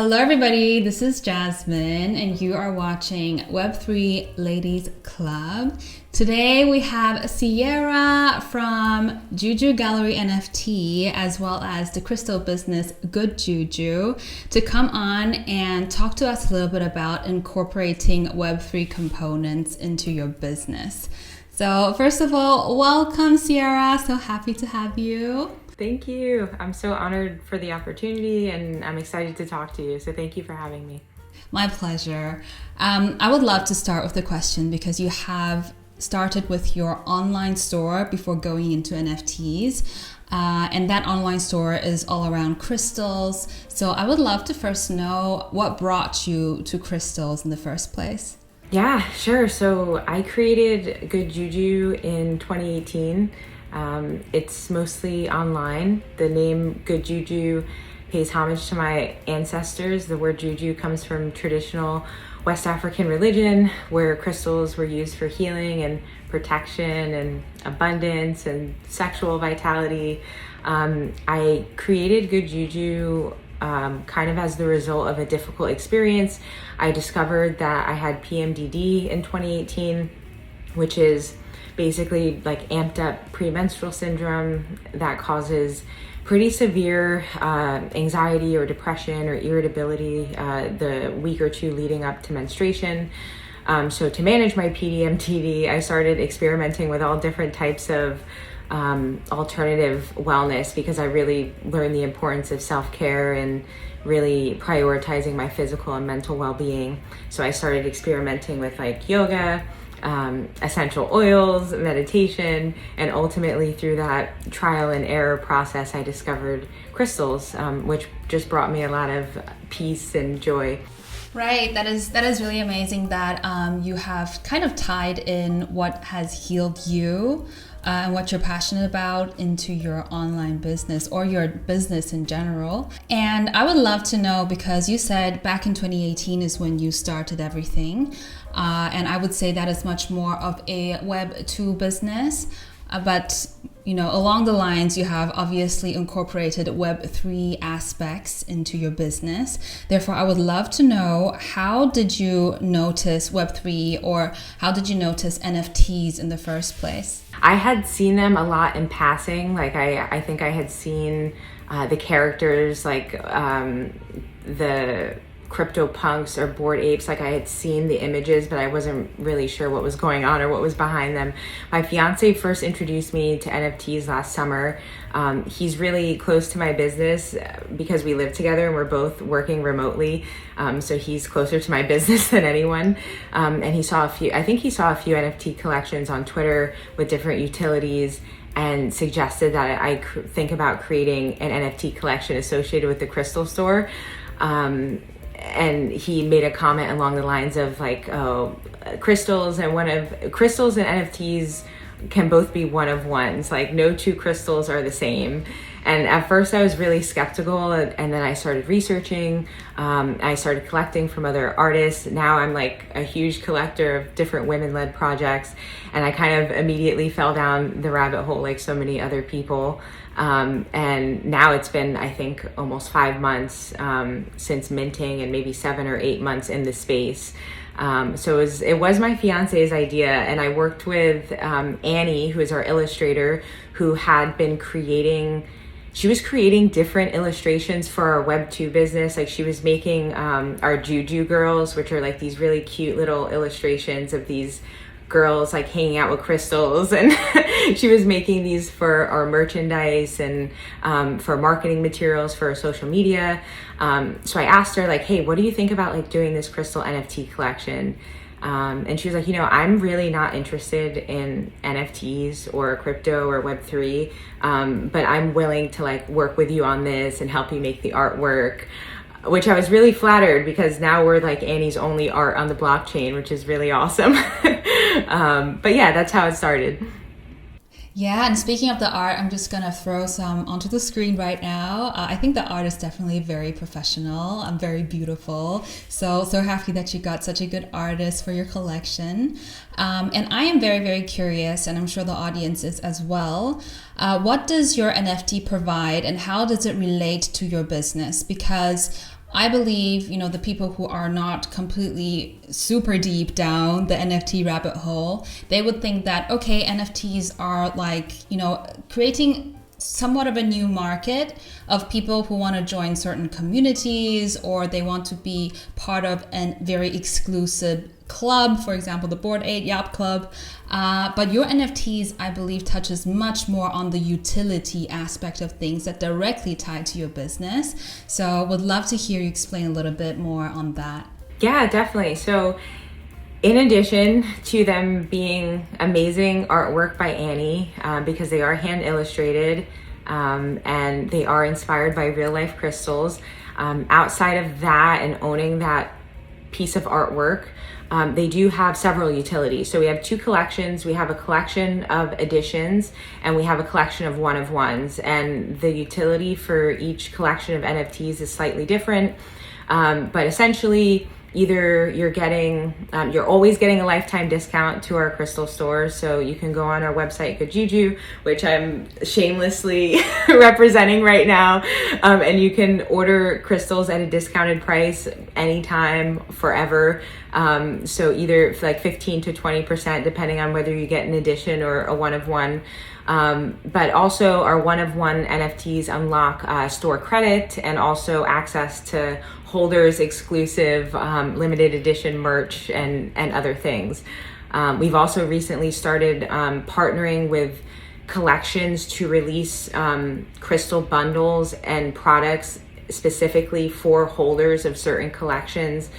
Hello everybody, this is Jasmine and you are watching Web3 Ladies Club. Today we have Sierra from Juu Juu Gallery NFT as well as the crystal business Good Juu Juu to come on and talk to us a little bit about incorporating Web3 components into your business. So first of all, welcome Sierra, so happy to have you. Thank you. I'm so honored for the opportunity and I'm excited to talk to you. So thank you for having me. My pleasure. I would love to start with the question because you have started with your online store before going into NFTs. And that online store is all around crystals. So I would love to first know what brought you to crystals in the first place. Yeah, sure. So I created Good Juu Juu in 2018. It's mostly online. The name Good Juu Juu pays homage to my ancestors. The word juju comes from traditional West African religion where crystals were used for healing and protection and abundance and sexual vitality. I created Good Juu Juu kind of as the result of a difficult experience. I discovered that I had PMDD in 2018, which is basically like amped up premenstrual syndrome that causes pretty severe anxiety or depression or irritability the week or two leading up to menstruation. So to manage my PMDD, I started experimenting with all different types of alternative wellness because I really learned the importance of self-care and really prioritizing my physical and mental well-being. So I started experimenting with like yoga, essential oils, meditation, and ultimately through that trial and error process, I discovered crystals, which just brought me a lot of peace and joy. Right, that is really amazing that you have kind of tied in what has healed you and what you're passionate about into your online business or your business in general. And I would love to know, because you said back in 2018 is when you started everything. And I would say that is much more of a Web 2 business. But you know, along the lines, you have obviously incorporated Web3 aspects into your business. Therefore, I would love to know, how did you notice Web3 or how did you notice NFTs in the first place? I had seen them a lot in passing. Like I think I had seen the characters, like the crypto punks or bored apes. Like I had seen the images, but I wasn't really sure what was going on or what was behind them. My fiance first introduced me to NFTs last summer. He's really close to my business because we live together and we're both working remotely. So he's closer to my business than anyone. And I think he saw a few NFT collections on Twitter with different utilities and suggested that I think about creating an NFT collection associated with the crystal store. And he made a comment along the lines of like, oh, crystals and NFTs can both be one of ones. Like no two crystals are the same. And at first I was really skeptical, and then I started researching. I started collecting from other artists. Now I'm like a huge collector of different women-led projects, and I kind of immediately fell down the rabbit hole like so many other people. And now it's been, I think, almost 5 months since minting, and maybe 7 or 8 months in the space. So it was my fiance's idea, and I worked with Annie, who is our illustrator, who had been creating different illustrations for our Web 2 business. Like she was making our Juu Juu girls, which are like these really cute little illustrations of these girls like hanging out with crystals, and she was making these for our merchandise and for marketing materials for our social media. So I asked her like, hey, what do you think about like doing this crystal NFT collection? And she was like, I'm really not interested in NFTs or crypto or Web3, but I'm willing to like work with you on this and help you make the artwork. Which I was really flattered, because now we're like Annie's only art on the blockchain, which is really awesome. But yeah, that's how it started. Yeah, and speaking of the art, I'm just gonna throw some onto the screen right now. I think the art is definitely very professional and very beautiful. So happy that you got such a good artist for your collection. And I am very, very curious, and I'm sure the audience is as well. What does your NFT provide and how does it relate to your business? Because I believe, the people who are not completely super deep down the NFT rabbit hole, they would think that, okay, NFTs are like, creating somewhat of a new market of people who want to join certain communities, or they want to be part of a very exclusive club, for example, the Bored Ape Yacht Club. But your NFTs, I believe, touches much more on the utility aspect of things that directly tie to your business. So would love to hear you explain a little bit more on that. Yeah, definitely. So in addition to them being amazing artwork by Annie, because they are hand illustrated and they are inspired by real life crystals, outside of that and owning that piece of artwork, they do have several utilities. So we have 2 collections. We have a collection of editions and we have a collection of one-of-ones. And the utility for each collection of NFTs is slightly different. But essentially, either you're always getting a lifetime discount to our crystal stores. So you can go on our website, Juu Juu, which I'm shamelessly representing right now. And you can order crystals at a discounted price anytime, forever. So either like 15 to 20%, depending on whether you get an edition or a one-of-one. But also our one-of-one NFTs unlock store credit and also access to holders exclusive limited edition merch and other things. We've also recently started partnering with collections to release crystal bundles and products specifically for holders of certain collections.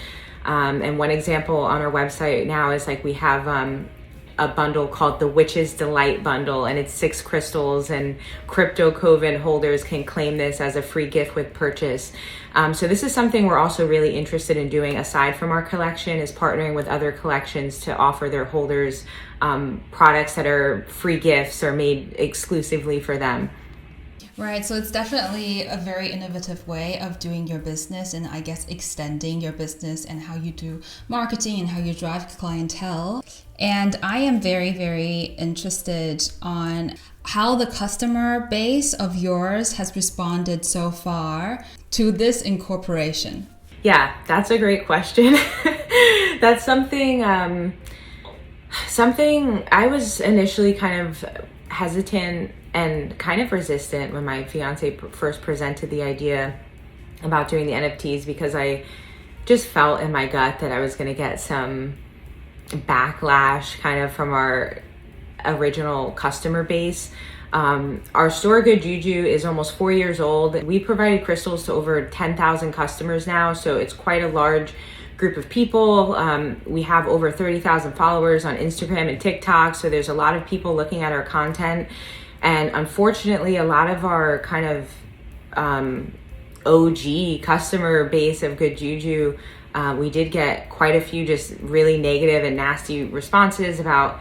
And one example on our website now is like we have a bundle called the Witch's Delight bundle, and it's 6 crystals, and crypto coven holders can claim this as a free gift with purchase. So this is something we're also really interested in doing aside from our collection, is partnering with other collections to offer their holders products that are free gifts or made exclusively for them. Right, so it's definitely a very innovative way of doing your business, and I guess extending your business and how you do marketing and how you drive clientele. And I am very, very interested on how the customer base of yours has responded so far to this incorporation. Yeah, that's a great question. That's something I was initially kind of hesitant and kind of resistant when my fiance first presented the idea about doing the NFTs, because I just felt in my gut that I was going to get some backlash kind of from our original customer base. Our store, Juu Juu, is almost 4 years old. We provided crystals to over 10,000 customers now, so it's quite a large group of people. We have over 30,000 followers on Instagram and TikTok, so there's a lot of people looking at our content. And unfortunately, a lot of our kind of OG customer base of Juu Juu, we did get quite a few just really negative and nasty responses about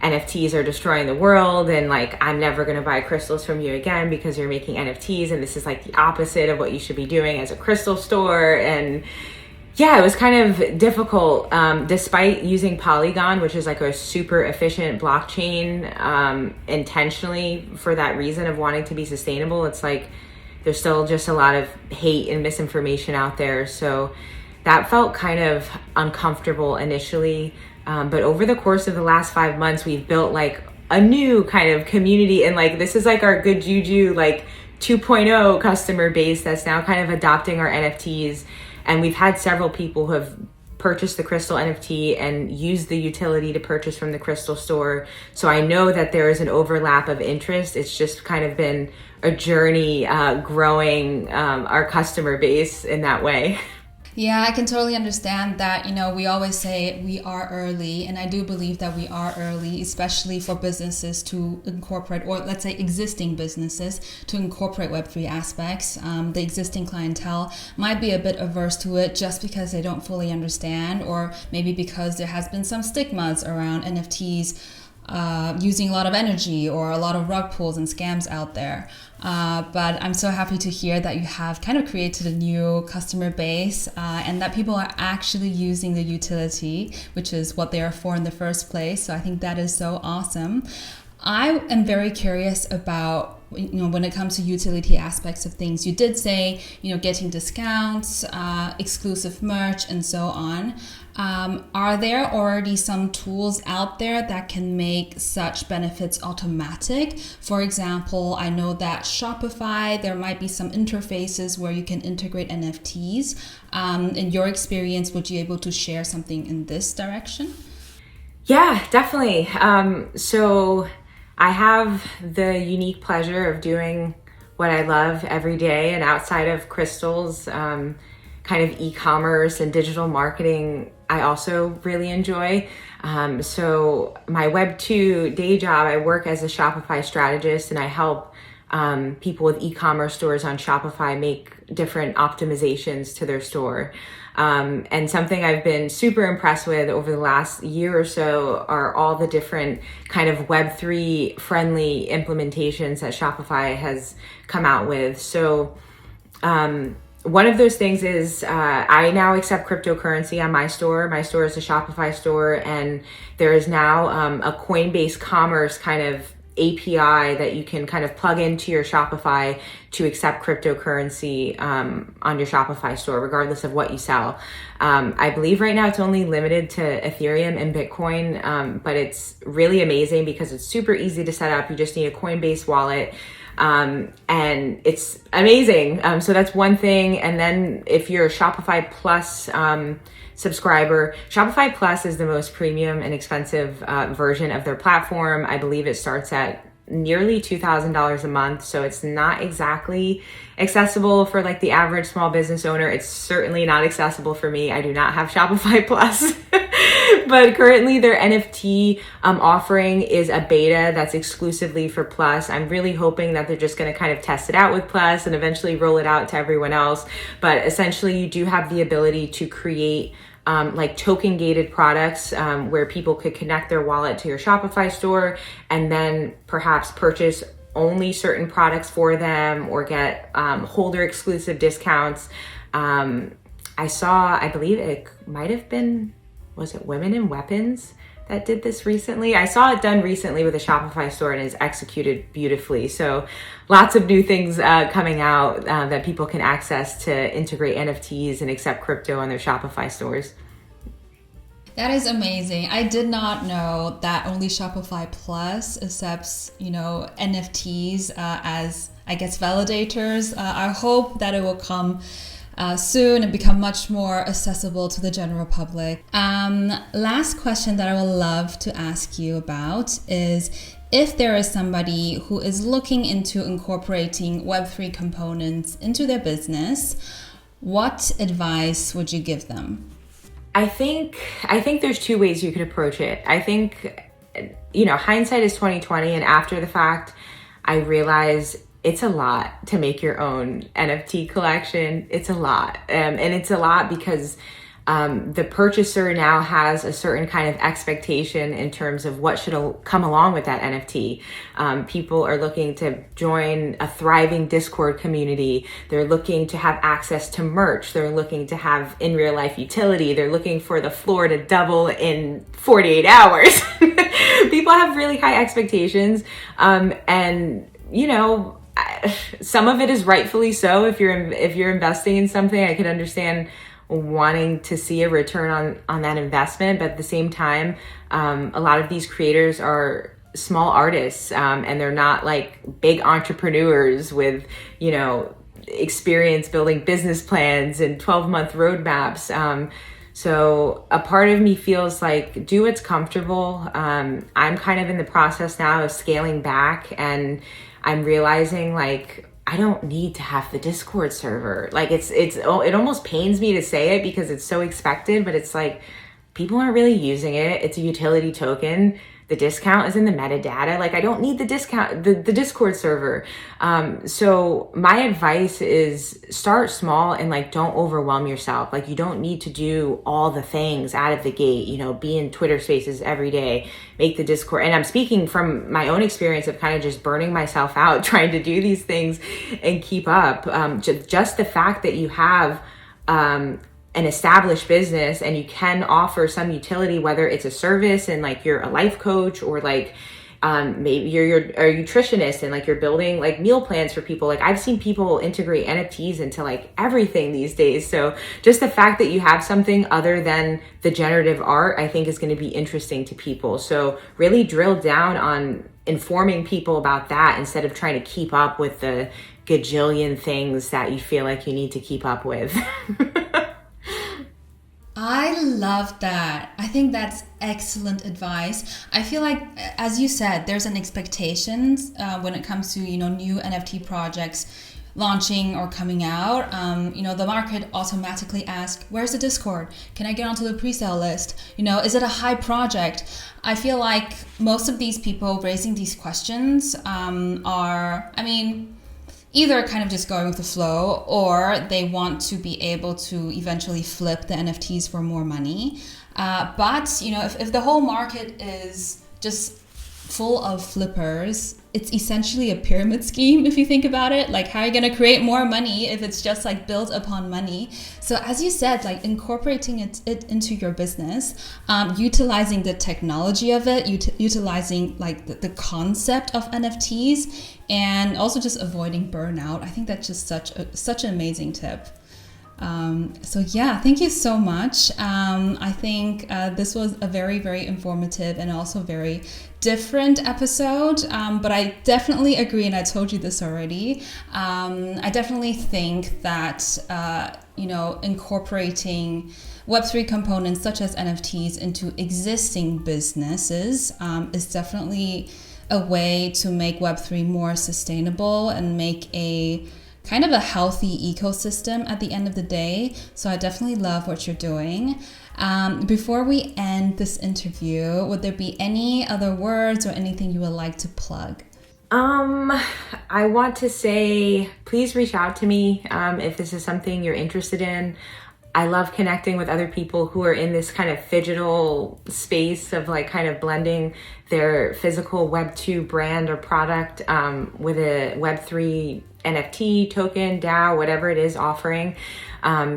NFTs are destroying the world, and like, I'm never going to buy crystals from you again because you're making NFTs, and this is like the opposite of what you should be doing as a crystal store. And yeah, it was kind of difficult, despite using Polygon, which is like a super efficient blockchain, intentionally for that reason of wanting to be sustainable. It's like there's still just a lot of hate and misinformation out there. So that felt kind of uncomfortable initially. But over the course of the last 5 months, we've built like a new kind of community. And like, this is like our Juu Juu like 2.0 customer base that's now kind of adopting our NFTs. And we've had several people who have purchased the crystal NFT and used the utility to purchase from the crystal store. So I know that there is an overlap of interest. It's just kind of been a journey growing our customer base in that way. Yeah, I can totally understand that. We always say we are early, and I do believe that we are early, especially for businesses to incorporate, or let's say existing businesses to incorporate Web3 aspects. The existing clientele might be a bit averse to it just because they don't fully understand, or maybe because there has been some stigmas around NFTs using a lot of energy or a lot of rug pulls and scams out there. But I'm so happy to hear that you have kind of created a new customer base and that people are actually using the utility, which is what they are for in the first place. So I think that is so awesome. I am very curious about when it comes to utility aspects of things. You did say, getting discounts, exclusive merch, and so on. Are there already some tools out there that can make such benefits automatic? For example, I know that Shopify, there might be some interfaces where you can integrate NFTs. In your experience, would you be able to share something in this direction? Yeah, definitely. So I have the unique pleasure of doing what I love every day, and outside of crystals, kind of e-commerce and digital marketing, I also really enjoy. So my Web2 day job, I work as a Shopify strategist, and I help people with e-commerce stores on Shopify make different optimizations to their store. And something I've been super impressed with over the last year or so are all the different kind of Web3 friendly implementations that Shopify has come out with. So one of those things is I now accept cryptocurrency on my store. My store is a Shopify store, and there is now a Coinbase Commerce kind of API that you can kind of plug into your Shopify to accept cryptocurrency on your Shopify store, regardless of what you sell. I believe right now it's only limited to Ethereum and Bitcoin, but it's really amazing because it's super easy to set up. You just need a Coinbase wallet. And it's amazing. So that's one thing. And then if you're a Shopify Plus subscriber, Shopify Plus is the most premium and expensive version of their platform. I believe it starts at nearly $2,000 a month. So it's not exactly accessible for like the average small business owner. It's certainly not accessible for me. I do not have Shopify Plus. But currently their NFT offering is a beta that's exclusively for Plus. I'm really hoping that they're just going to kind of test it out with Plus and eventually roll it out to everyone else. But essentially you do have the ability to create like token gated products where people could connect their wallet to your Shopify store and then perhaps purchase only certain products for them or get holder exclusive discounts. I believe it might have been, was it Women in Weapons that did this recently? I saw it done recently with a Shopify store and is executed beautifully. So lots of new things coming out that people can access to integrate NFTs and accept crypto on their Shopify stores. That is amazing. I did not know that only Shopify Plus accepts, NFTs as, I guess, validators. I hope that it will come soon and become much more accessible to the general public. Last question that I would love to ask you about is if there is somebody who is looking into incorporating Web3 components into their business, what advice would you give them? I think there's two ways you could approach it. I think, hindsight is 2020, and after the fact, I realize it's a lot to make your own NFT collection. It's a lot. And it's a lot because the purchaser now has a certain kind of expectation in terms of what should come along with that NFT. People are looking to join a thriving Discord community. They're looking to have access to merch. They're looking to have in real life utility. They're looking for the floor to double in 48 hours. People have really high expectations. And some of it is rightfully so. If you're investing in something, I could understand wanting to see a return on that investment. But at the same time, a lot of these creators are small artists, and they're not like big entrepreneurs with, experience building business plans and 12-month roadmaps. So a part of me feels like do what's comfortable. I'm kind of in the process now of scaling back, and I'm realizing like I don't need to have the Discord server. Like it almost pains me to say it because it's so expected, but it's like people aren't really using it. It's a utility token. The discount is in the metadata. Like I don't need the discount, the Discord server. So my advice is start small and like don't overwhelm yourself. Like you don't need to do all the things out of the gate, be in Twitter spaces every day, make the Discord. And I'm speaking from my own experience of kind of just burning myself out trying to do these things and keep up. Just the fact that you have an established business and you can offer some utility, whether it's a service and like you're a life coach or like maybe you're a nutritionist and like you're building like meal plans for people. Like I've seen people integrate NFTs into like everything these days. So just the fact that you have something other than the generative art, I think is going to be interesting to people. So really drill down on informing people about that instead of trying to keep up with the gajillion things that you feel like you need to keep up with. I love that. I think that's excellent advice. I feel like, as you said, there's an expectations when it comes to, new NFT projects launching or coming out. The market automatically asks, where's the Discord? Can I get onto the pre-sale list? Is it a high project? I feel like most of these people raising these questions either kind of just going with the flow, or they want to be able to eventually flip the NFTs for more money. But if the whole market is just full of flippers, it's essentially a pyramid scheme if you think about it. Like, how are you going to create more money if it's just like built upon money? So as you said, like incorporating it into your business, utilizing the technology of it, utilizing like the concept of NFTs, and also just avoiding burnout. I think that's just such an amazing tip. So yeah, thank you so much. I think this was a very, very informative and also very different episode. But I definitely agree, and I told you this already. I definitely think that, incorporating Web3 components such as NFTs into existing businesses is definitely a way to make Web3 more sustainable and make a kind of a healthy ecosystem at the end of the day. So I definitely love what you're doing. Before we end this interview, would there be any other words or anything you would like to plug? I want to say, please reach out to me if this is something you're interested in. I love connecting with other people who are in this kind of phygital space of like kind of blending their physical Web2 brand or product with a Web3 NFT token, DAO, whatever it is offering.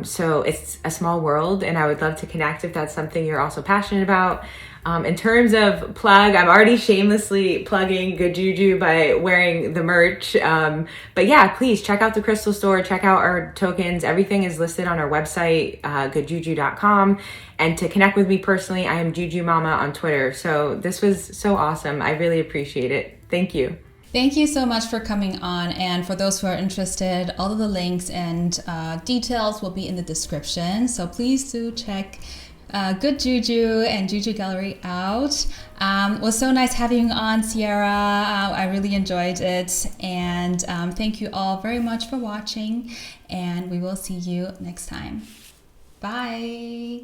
So it's a small world, and I would love to connect if that's something you're also passionate about. In terms of plug, I'm already shamelessly plugging Good Juu Juu by wearing the merch. But yeah, please check out the Crystal Store, check out our tokens. Everything is listed on our website, goodjuju.com. And to connect with me personally, I am Juu Juu Mama on Twitter. So this was so awesome. I really appreciate it. Thank you. Thank you so much for coming on. And for those who are interested, all of the links and details will be in the description. So please do check Good Juu Juu and Juu Juu Gallery out. It was so nice having you on, Sierra. I really enjoyed it. And thank you all very much for watching. And we will see you next time. Bye.